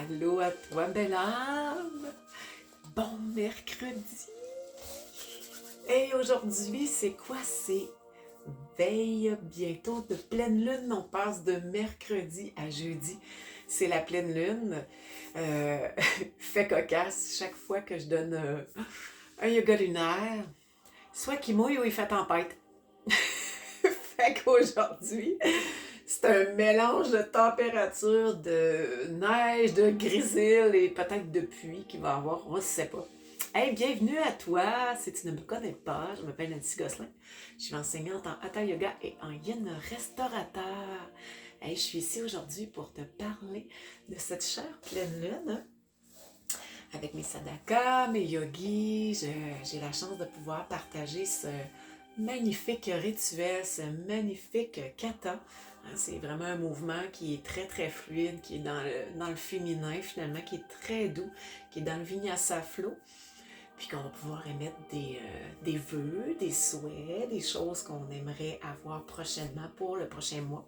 Allô à toi, belle âme! Bon mercredi! Et aujourd'hui, c'est quoi? C'est veille bientôt de pleine lune. On passe de mercredi à jeudi. C'est la pleine lune. Euh, fait cocasse chaque fois que je donne un yoga lunaire. Soit qu'il mouille ou il fait tempête. Fait qu'aujourd'hui, c'est un mélange de température, de neige, de grésil et peut-être de pluie qu'il va avoir, on ne sait pas. Hey, bienvenue à toi, si tu ne me connais pas, je m'appelle Nancy Gosselin, je suis enseignante en Hatha Yoga et en Yin restaurateur. Hey, je suis ici aujourd'hui pour te parler de cette chère pleine lune, hein, avec mes sadakas, mes yogis. J'ai la chance de pouvoir partager ce magnifique rituel, ce magnifique kata. C'est vraiment un mouvement qui est très très fluide, qui est dans le féminin finalement, qui est très doux, qui est dans le vinyasa flow. Puis qu'on va pouvoir émettre des vœux, des souhaits, des choses qu'on aimerait avoir prochainement pour le prochain mois.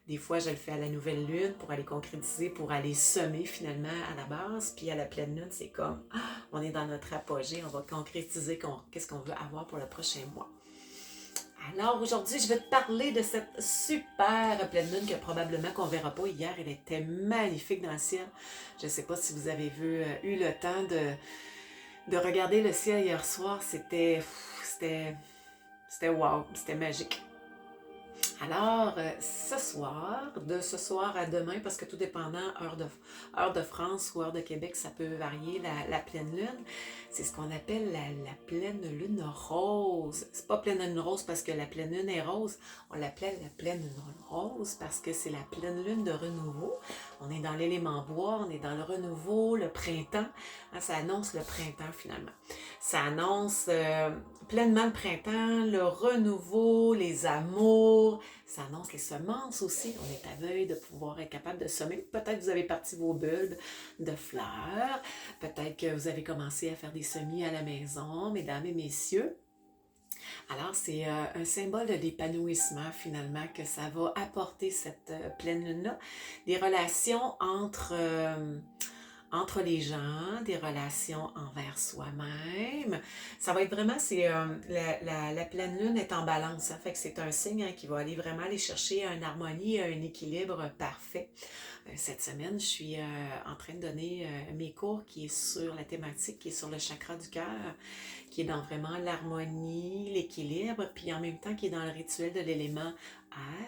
Des fois, je le fais à la nouvelle lune pour aller concrétiser, pour aller semer finalement à la base. Puis à la pleine lune, c'est comme, on est dans notre apogée, on va concrétiser qu'est-ce qu'on veut avoir pour le prochain mois. Alors aujourd'hui, je vais te parler de cette super pleine lune que probablement qu'on ne verra pas hier. Elle était magnifique dans le ciel. Je ne sais pas si vous avez eu le temps de regarder le ciel hier soir. C'était wow, c'était magique. Alors, de ce soir à demain, parce que tout dépendant, heure de France ou heure de Québec, ça peut varier, la pleine lune, c'est ce qu'on appelle la pleine lune rose. C'est pas pleine lune rose parce que la pleine lune est rose, on l'appelle la pleine lune rose parce que c'est la pleine lune de renouveau. On est dans l'élément bois, on est dans le renouveau, le printemps. Ça annonce le printemps finalement. Ça annonce pleinement le printemps, le renouveau, les amours. Ça annonce les semences aussi. On est à veille de pouvoir être capable de semer. Peut-être que vous avez parti vos bulbes de fleurs. Peut-être que vous avez commencé à faire des semis à la maison, mesdames et messieurs. Alors, c'est un symbole de l'épanouissement finalement que ça va apporter cette pleine lune-là. Des relations entre les gens, des relations envers soi-même. Ça va être vraiment, la pleine lune est en balance. Ça fait que c'est un signe qui va aller vraiment aller chercher une harmonie, un équilibre parfait. Cette semaine, je suis en train de donner mes cours qui est sur la thématique, qui est sur le chakra du cœur, qui est dans vraiment l'harmonie, l'équilibre, puis en même temps qui est dans le rituel de l'élément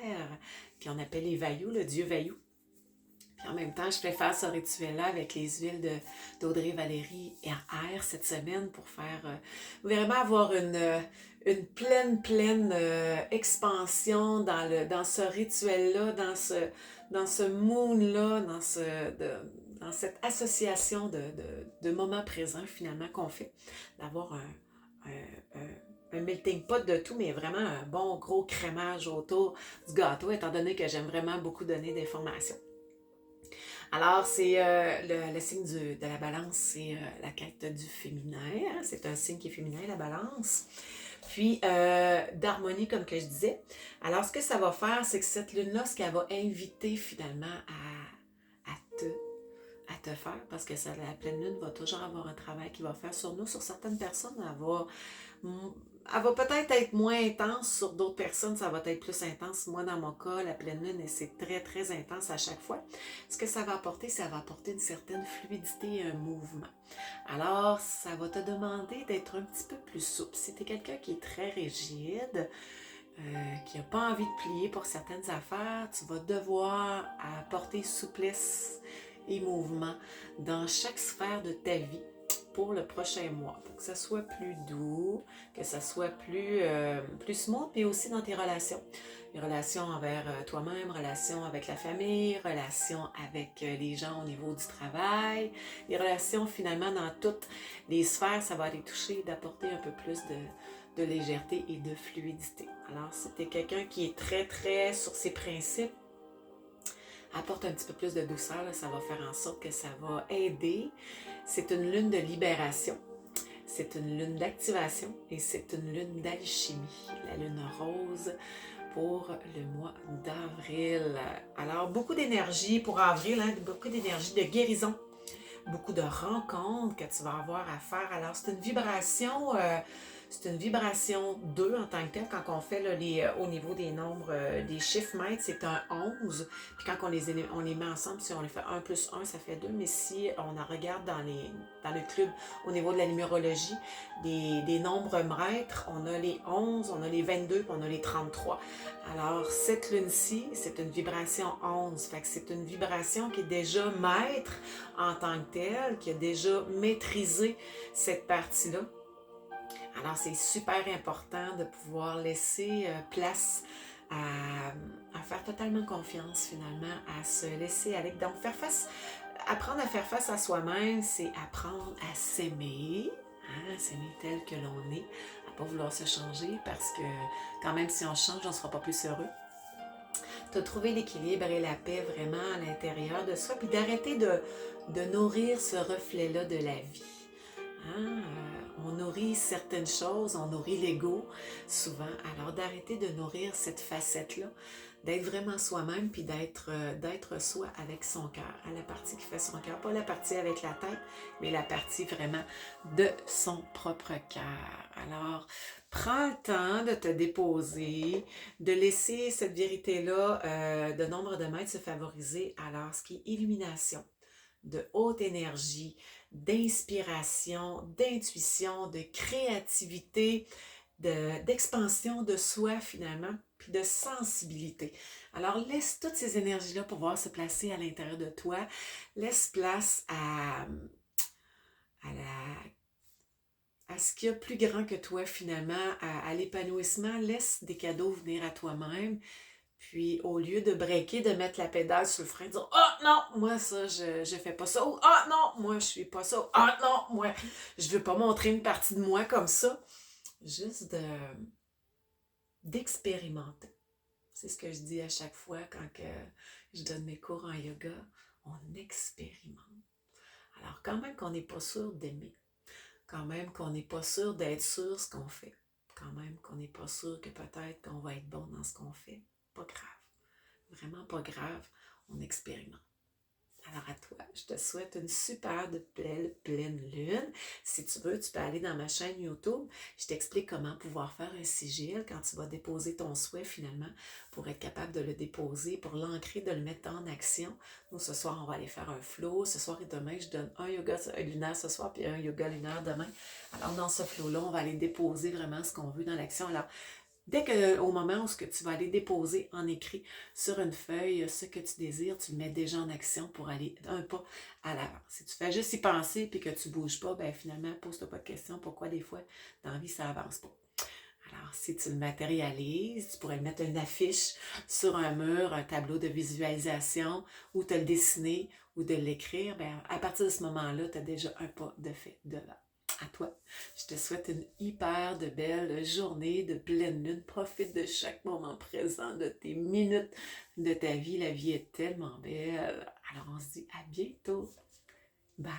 air, qu'on appelle les Vayus, le dieu Vayu. Puis en même temps, je fais faire ce rituel-là avec les huiles d'Audrey Valérie et en air cette semaine pour faire vraiment avoir une pleine expansion dans ce rituel-là, dans ce moon-là, dans cette association de moments présents finalement qu'on fait, d'avoir un melting pot de tout, mais vraiment un bon gros crémage autour du gâteau, étant donné que j'aime vraiment beaucoup donner d'informations. Alors, c'est le signe de la balance, c'est la quête du féminin. Hein? C'est un signe qui est féminin, la balance. Puis, d'harmonie, comme que je disais. Alors, ce que ça va faire, c'est que cette lune-là, ce qu'elle va inviter finalement à te faire, parce que la pleine lune va toujours avoir un travail qui va faire sur nous. Sur certaines personnes, elle va peut-être être moins intense, sur d'autres personnes, ça va être plus intense. Moi, dans mon cas, la pleine lune, c'est très, très intense à chaque fois. Ce que ça va apporter une certaine fluidité et un mouvement. Alors, ça va te demander d'être un petit peu plus souple. Si tu es quelqu'un qui est très rigide, qui n'a pas envie de plier pour certaines affaires, tu vas devoir apporter souplesse et mouvement dans chaque sphère de ta vie pour le prochain mois, pour que ça soit plus doux, que ça soit plus smooth, puis aussi dans tes relations. Les relations envers toi-même, relations avec la famille, relations avec les gens au niveau du travail, les relations finalement dans toutes les sphères, ça va aller toucher, d'apporter un peu plus de légèreté et de fluidité. Alors, si tu es quelqu'un qui est très, très sur ses principes, apporte un petit peu plus de douceur, là, ça va faire en sorte que ça va aider. C'est une lune de libération, c'est une lune d'activation et c'est une lune d'alchimie. La lune rose pour le mois d'avril. Alors, beaucoup d'énergie pour avril, hein, beaucoup d'énergie de guérison, beaucoup de rencontres que tu vas avoir à faire. Alors, c'est une vibration 2 en tant que tel. Quand on fait là, au niveau des nombres, des chiffres maîtres, c'est un 11. Puis quand on les met ensemble, si on les fait 1 plus 1, ça fait 2. Mais si on en regarde dans le club, au niveau de la numérologie, des nombres maîtres, on a les 11, on a les 22, puis on a les 33. Alors, cette lune-ci, c'est une vibration 11. Fait que c'est une vibration qui est déjà maître en tant que telle, qui a déjà maîtrisé cette partie-là. Alors, c'est super important de pouvoir laisser place à faire totalement confiance, finalement, à se laisser aller. Donc, apprendre à faire face à soi-même, c'est apprendre à s'aimer, hein, s'aimer tel que l'on est, à ne pas vouloir se changer, parce que quand même, si on change, on ne sera pas plus heureux. De trouver l'équilibre et la paix vraiment à l'intérieur de soi, puis d'arrêter de nourrir ce reflet-là de la vie. Hein? On nourrit certaines choses, on nourrit l'ego souvent, alors d'arrêter de nourrir cette facette-là, d'être vraiment soi-même, puis d'être soi avec son cœur, à la partie qui fait son cœur, pas la partie avec la tête, mais la partie vraiment de son propre cœur. Alors, prends le temps de te déposer, de laisser cette vérité-là de nombre de maîtres se favoriser. Alors, ce qui est illumination, de haute énergie, d'inspiration, d'intuition, de créativité, d'expansion de soi finalement, puis de sensibilité. Alors laisse toutes ces énergies-là pouvoir se placer à l'intérieur de toi. Laisse place à ce qu'il y a plus grand que toi finalement, à l'épanouissement. Laisse des cadeaux venir à toi-même. Puis, au lieu de breaker, de mettre la pédale sur le frein, de dire « Ah non, moi ça, je fais pas ça. » ou « Ah non, moi je suis pas ça. » « Ah non, moi, je veux pas montrer une partie de moi comme ça. » Juste d'expérimenter. C'est ce que je dis à chaque fois quand je donne mes cours en yoga. On expérimente. Alors, quand même qu'on n'est pas sûr d'aimer, quand même qu'on n'est pas sûr d'être sûr ce qu'on fait, quand même qu'on n'est pas sûr que peut-être qu'on va être bon dans ce qu'on fait, pas grave. Vraiment pas grave, on expérimente. Alors à toi, je te souhaite une super belle pleine lune. Si tu veux, tu peux aller dans ma chaîne YouTube. Je t'explique comment pouvoir faire un sigil quand tu vas déposer ton souhait finalement pour être capable de le déposer, pour l'ancrer, de le mettre en action. Nous, ce soir, on va aller faire un flow. Ce soir et demain, je donne un yoga lunaire ce soir puis un yoga lunaire demain. Alors dans ce flow-là, on va aller déposer vraiment ce qu'on veut dans l'action. Alors, dès qu'au moment où tu vas aller déposer en écrit sur une feuille ce que tu désires, tu le mets déjà en action pour aller un pas à l'avant. Si tu fais juste y penser et que tu ne bouges pas, ben finalement, pose-toi pas de questions pourquoi des fois, dans la vie, ça avance pas. Alors, si tu le matérialises, tu pourrais le mettre une affiche sur un mur, un tableau de visualisation, ou te le dessiner, ou de l'écrire, ben, à partir de ce moment-là, tu as déjà un pas de fait devant. À toi, je te souhaite une hyper de belle journée de pleine lune. Profite de chaque moment présent, de tes minutes de ta vie. La vie est tellement belle. Alors, on se dit à bientôt. Bye!